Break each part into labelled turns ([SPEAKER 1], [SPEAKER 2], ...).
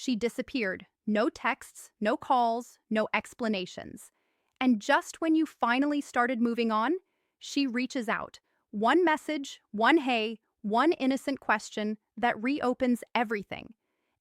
[SPEAKER 1] She disappeared. No texts, no calls, no explanations. And just when you finally started moving on, she reaches out. One message, one hey, one innocent question that reopens everything.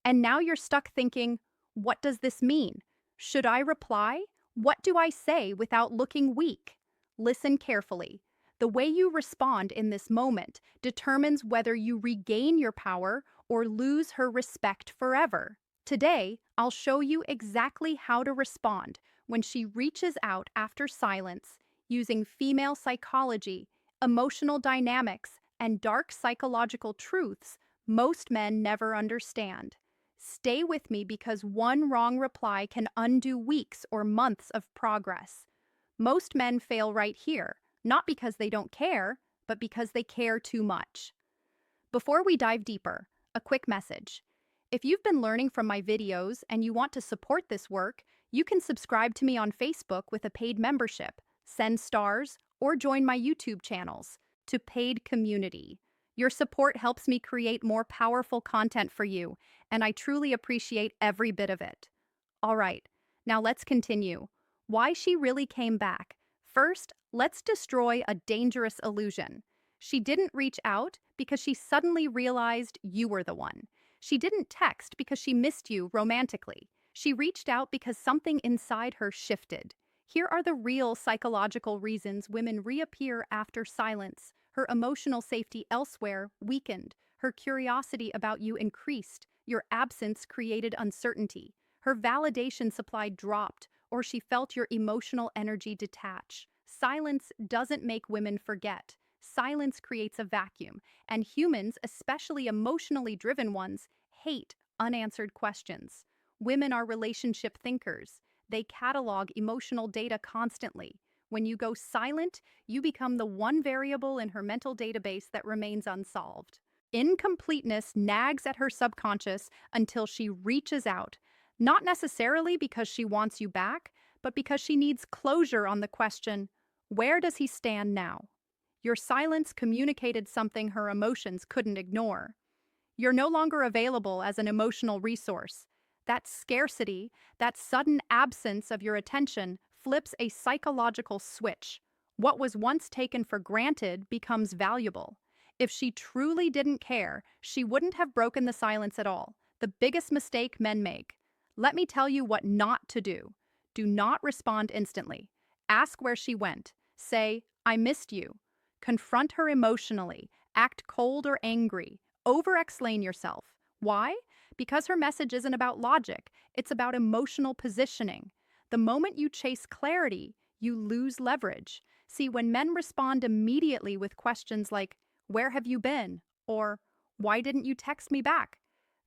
[SPEAKER 1] And now you're stuck thinking, what does this mean? Should I reply? What do I say without looking weak? Listen carefully. The way you respond in this moment determines whether you regain your power or lose her respect forever. Today, I'll show you exactly how to respond when she reaches out after silence using female psychology, emotional dynamics, and dark psychological truths most men never understand. Stay with me because one wrong reply can undo weeks or months of progress. Most men fail right here, not because they don't care, but because they care too much. Before we dive deeper, a quick message. If you've been learning from my videos and you want to support this work, you can subscribe to me on Facebook with a paid membership, send stars, or join my YouTube channels to paid community. Your support helps me create more powerful content for you, and I truly appreciate every bit of it. All right, now let's continue. Why she really came back. First, let's destroy a dangerous illusion. She didn't reach out because she suddenly realized you were the one. She didn't text because she missed you romantically. She reached out because something inside her shifted. Here are the real psychological reasons women reappear after silence. Her emotional safety elsewhere weakened. Her curiosity about you increased. Your absence created uncertainty. Her validation supply dropped, or she felt your emotional energy detach. Silence doesn't make women forget. Silence creates a vacuum, and humans, especially emotionally driven ones, hate unanswered questions. Women are relationship thinkers. They catalog emotional data constantly. When you go silent, you become the one variable in her mental database that remains unsolved. Incompleteness nags at her subconscious until she reaches out, not necessarily because she wants you back, but because she needs closure on the question, where does he stand now? Your silence communicated something her emotions couldn't ignore. You're no longer available as an emotional resource. That scarcity, that sudden absence of your attention, flips a psychological switch. What was once taken for granted becomes valuable. If she truly didn't care, she wouldn't have broken the silence at all. The biggest mistake men make. Let me tell you what not to do. Do not respond instantly. Ask where she went. Say, I missed you. Confront her emotionally. Act cold or angry. Over-explain yourself. Why? Because her message isn't about logic. It's about emotional positioning. The moment you chase clarity, you lose leverage. See, when men respond immediately with questions like, where have you been? Or, why didn't you text me back?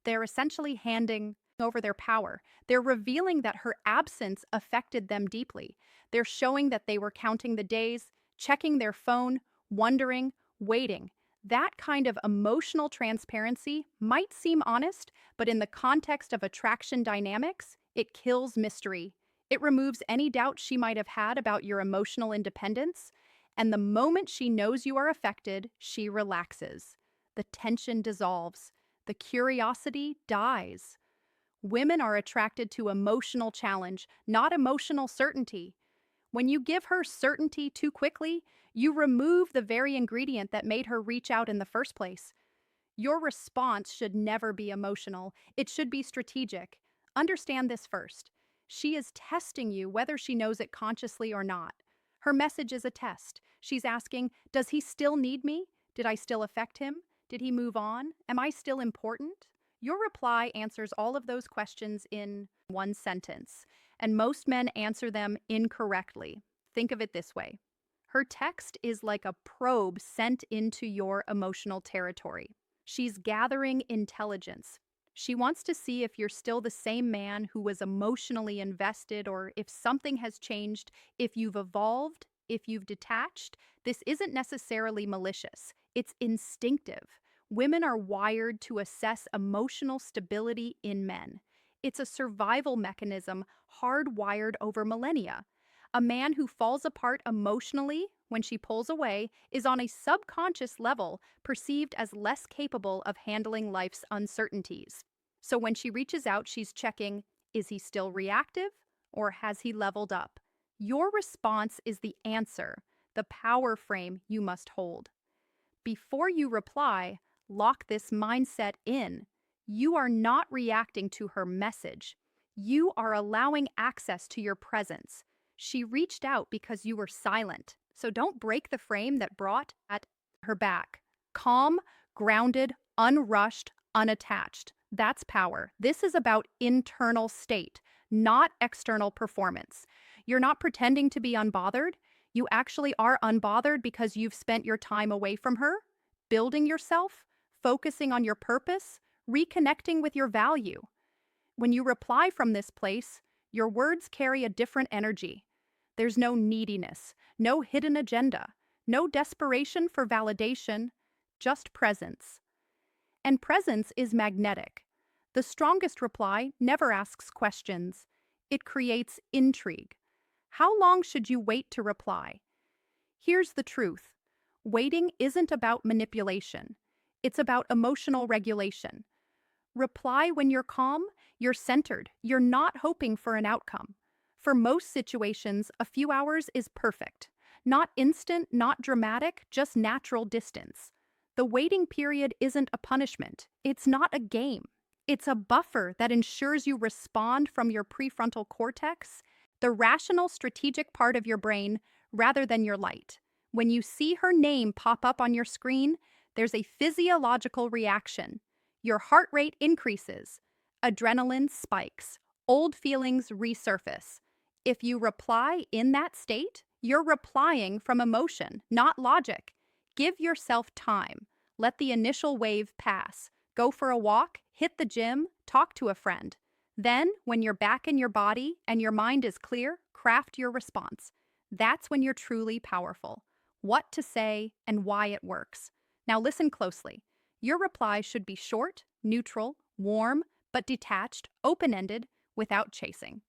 [SPEAKER 1] They're essentially handing over their power. They're revealing that her absence affected them deeply. They're showing that they were counting the days, checking their phone, wondering, waiting. That kind of emotional transparency might seem honest, but in the context of attraction dynamics, it kills mystery. It removes any doubt she might have had about your emotional independence, and the moment she knows you are affected, she relaxes. The tension dissolves. The curiosity dies. Women are attracted to emotional challenge, not emotional certainty. When you give her certainty too quickly, you remove the very ingredient that made her reach out in the first place. Your response should never be emotional. It should be strategic. Understand this first. She is testing you whether she knows it consciously or not. Her message is a test. She's asking, does he still need me? Did I still affect him? Did he move on? Am I still important? Your reply answers all of those questions in one sentence, and most men answer them incorrectly. Think of it this way. Her text is like a probe sent into your emotional territory. She's gathering intelligence. She wants to see if you're still the same man who was emotionally invested or if something has changed, if you've evolved, if you've detached. This isn't necessarily malicious. It's instinctive. Women are wired to assess emotional stability in men. It's a survival mechanism hardwired over millennia. A man who falls apart emotionally when she pulls away is on a subconscious level perceived as less capable of handling life's uncertainties. So when she reaches out, she's checking, is he still reactive or has he leveled up? Your response is the answer, the power frame you must hold. Before you reply, lock this mindset in. You are not reacting to her message. You are allowing access to your presence. She reached out because you were silent. So don't break the frame that brought at her back. Calm, grounded, unrushed, unattached. That's power. This is about internal state, not external performance. You're not pretending to be unbothered. You actually are unbothered because you've spent your time away from her, building yourself, focusing on your purpose, reconnecting with your value. When you reply from this place, your words carry a different energy. There's no neediness, no hidden agenda, no desperation for validation, just presence. And presence is magnetic. The strongest reply never asks questions. It creates intrigue. How long should you wait to reply? Here's the truth. Waiting isn't about manipulation. It's about emotional regulation. Reply when you're calm, you're centered, you're not hoping for an outcome. For most situations, a few hours is perfect. Not instant, not dramatic, just natural distance. The waiting period isn't a punishment. It's not a game. It's a buffer that ensures you respond from your prefrontal cortex, the rational, strategic part of your brain, rather than your light. When you see her name pop up on your screen, there's a physiological reaction. Your heart rate increases, adrenaline spikes, old feelings resurface. If you reply in that state, you're replying from emotion, not logic. Give yourself time. Let the initial wave pass. Go for a walk, hit the gym, talk to a friend. Then, when you're back in your body and your mind is clear, craft your response. That's when you're truly powerful. What to say and why it works. Now listen closely. Your reply should be short, neutral, warm, but detached, open-ended, without chasing.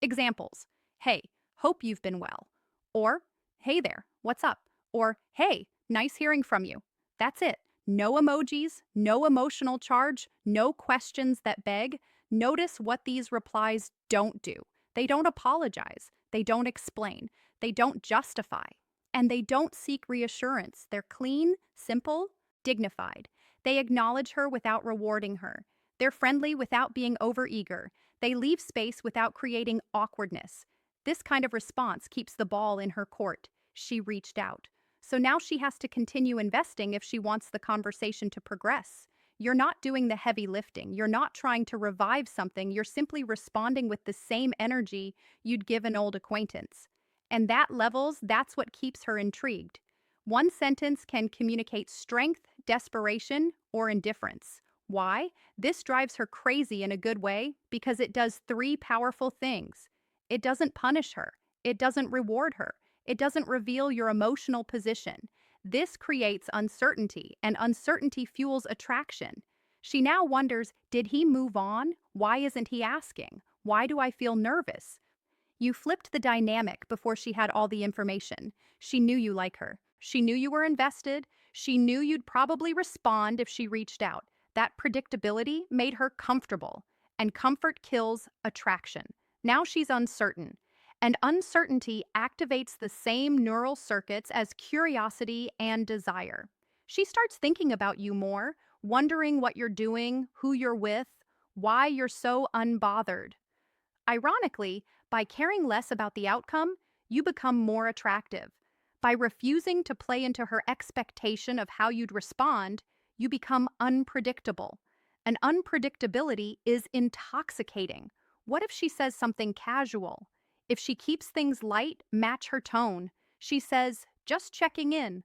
[SPEAKER 1] Examples. Hey, hope you've been well. Or, hey there, what's up? Or, hey, nice hearing from you. That's it. No emojis, no emotional charge, no questions that beg. Notice what these replies don't do. They don't apologize. They don't explain. They don't justify. And they don't seek reassurance. They're clean, simple, dignified. They acknowledge her without rewarding her. They're friendly without being overeager. They leave space without creating awkwardness. This kind of response keeps the ball in her court. She reached out. So now she has to continue investing if she wants the conversation to progress. You're not doing the heavy lifting. You're not trying to revive something. You're simply responding with the same energy you'd give an old acquaintance. And that's what keeps her intrigued. One sentence can communicate strength, desperation, or indifference. Why? This drives her crazy in a good way because it does three powerful things. It doesn't punish her. It doesn't reward her. It doesn't reveal your emotional position. This creates uncertainty, and uncertainty fuels attraction. She now wonders, did he move on? Why isn't he asking? Why do I feel nervous? You flipped the dynamic before she had all the information. She knew you like her. She knew you were invested. She knew you'd probably respond if she reached out. That predictability made her comfortable, and comfort kills attraction. Now she's uncertain, and uncertainty activates the same neural circuits as curiosity and desire. She starts thinking about you more, wondering what you're doing, who you're with, why you're so unbothered. Ironically, by caring less about the outcome, you become more attractive. By refusing to play into her expectation of how you'd respond, you become unpredictable. And unpredictability is intoxicating. What if she says something casual? If she keeps things light, match her tone. She says, just checking in.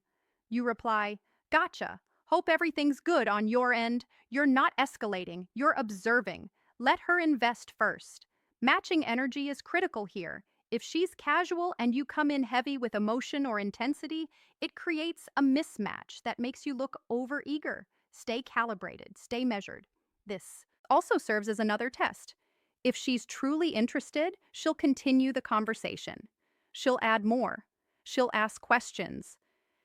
[SPEAKER 1] You reply, gotcha. Hope everything's good on your end. You're not escalating, you're observing. Let her invest first. Matching energy is critical here. If she's casual and you come in heavy with emotion or intensity, it creates a mismatch that makes you look overeager. Stay calibrated, stay measured. This also serves as another test. If she's truly interested, she'll continue the conversation. She'll add more. She'll ask questions.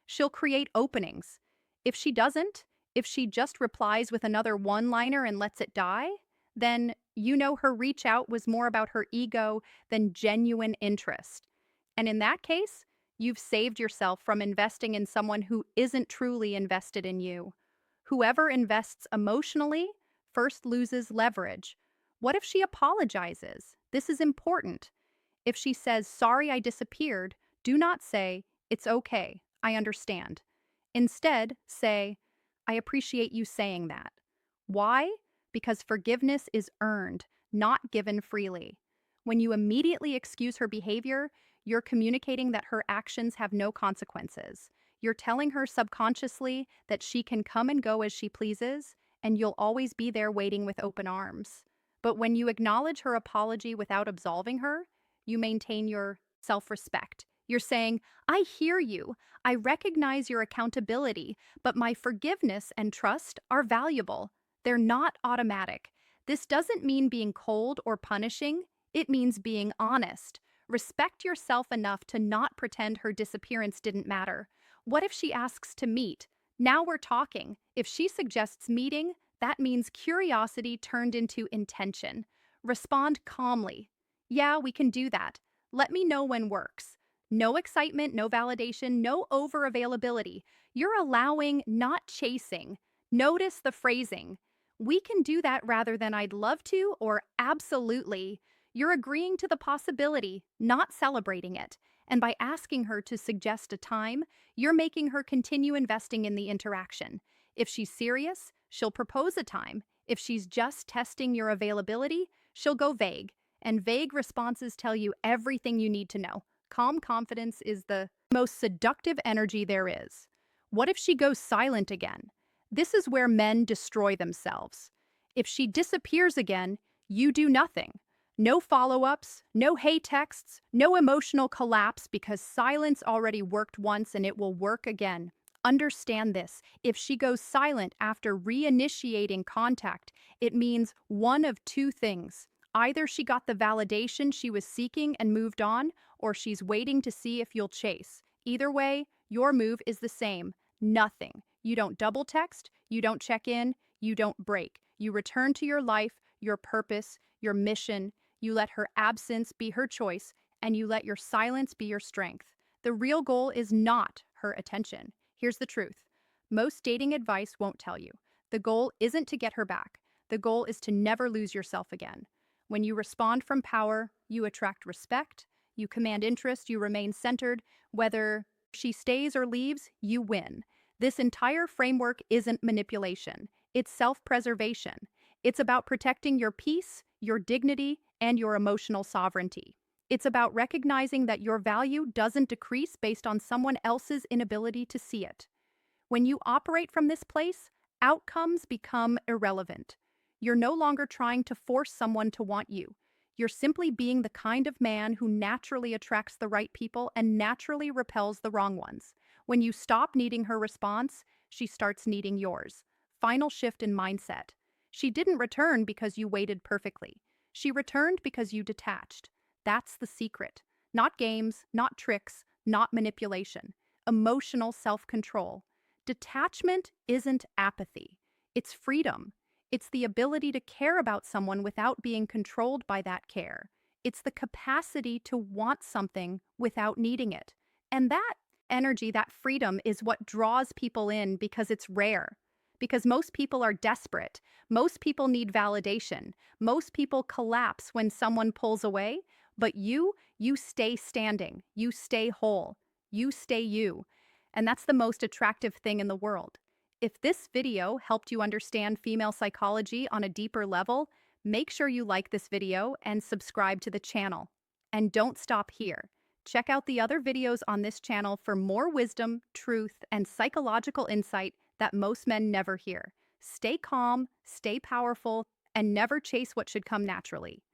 [SPEAKER 1] She'll create openings. If she doesn't, if she just replies with another one-liner and lets it die, then you know her reach out was more about her ego than genuine interest. And in that case, you've saved yourself from investing in someone who isn't truly invested in you. Whoever invests emotionally first loses leverage. What if she apologizes? This is important. If she says, "Sorry, I disappeared," do not say, "It's okay, I understand." Instead, say, "I appreciate you saying that." Why? Because forgiveness is earned, not given freely. When you immediately excuse her behavior, you're communicating that her actions have no consequences. You're telling her subconsciously that she can come and go as she pleases, and you'll always be there waiting with open arms. But when you acknowledge her apology without absolving her, you maintain your self respect. You're saying, "I hear you. I recognize your accountability, but my forgiveness and trust are valuable. They're not automatic." This doesn't mean being cold or punishing, it means being honest. Respect yourself enough to not pretend her disappearance didn't matter. What if she asks to meet? Now we're talking. If she suggests meeting, that means curiosity turned into intention. Respond calmly. "Yeah, we can do that. Let me know when works." No excitement, no validation, no over availability. You're allowing, not chasing. Notice the phrasing. "We can do that," rather than "I'd love to" or "absolutely." You're agreeing to the possibility, not celebrating it. And by asking her to suggest a time, you're making her continue investing in the interaction. If she's serious, she'll propose a time. If she's just testing your availability, she'll go vague. And vague responses tell you everything you need to know. Calm confidence is the most seductive energy there is. What if she goes silent again? This is where men destroy themselves. If she disappears again, you do nothing. No follow-ups, no hey texts, no emotional collapse, because silence already worked once and it will work again. Understand this. If she goes silent after reinitiating contact, it means one of two things. Either she got the validation she was seeking and moved on, or she's waiting to see if you'll chase. Either way, your move is the same. Nothing. You don't double text, you don't check in, you don't break. You return to your life, your purpose, your mission. You let her absence be her choice, and you let your silence be your strength. The real goal is not her attention. Here's the truth. Most dating advice won't tell you. The goal isn't to get her back. The goal is to never lose yourself again. When you respond from power, you attract respect, you command interest, you remain centered. Whether she stays or leaves, you win. This entire framework isn't manipulation, it's self-preservation. It's about protecting your peace, your dignity, and your emotional sovereignty. It's about recognizing that your value doesn't decrease based on someone else's inability to see it. When you operate from this place, outcomes become irrelevant. You're no longer trying to force someone to want you. You're simply being the kind of man who naturally attracts the right people and naturally repels the wrong ones. When you stop needing her response, she starts needing yours. Final shift in mindset. She didn't return because you waited perfectly. She returned because you detached. That's the secret. Not games, not tricks, not manipulation. Emotional self-control. Detachment isn't apathy. It's freedom. It's the ability to care about someone without being controlled by that care. It's the capacity to want something without needing it. And that energy, that freedom, is what draws people in because it's rare. Because most people are desperate. Most people need validation. Most people collapse when someone pulls away. But you stay standing. You stay whole. You stay you. And that's the most attractive thing in the world. If this video helped you understand female psychology on a deeper level, make sure you like this video and subscribe to the channel. And don't stop here. Check out the other videos on this channel for more wisdom, truth, and psychological insight that most men never hear. Stay calm, stay powerful, and never chase what should come naturally.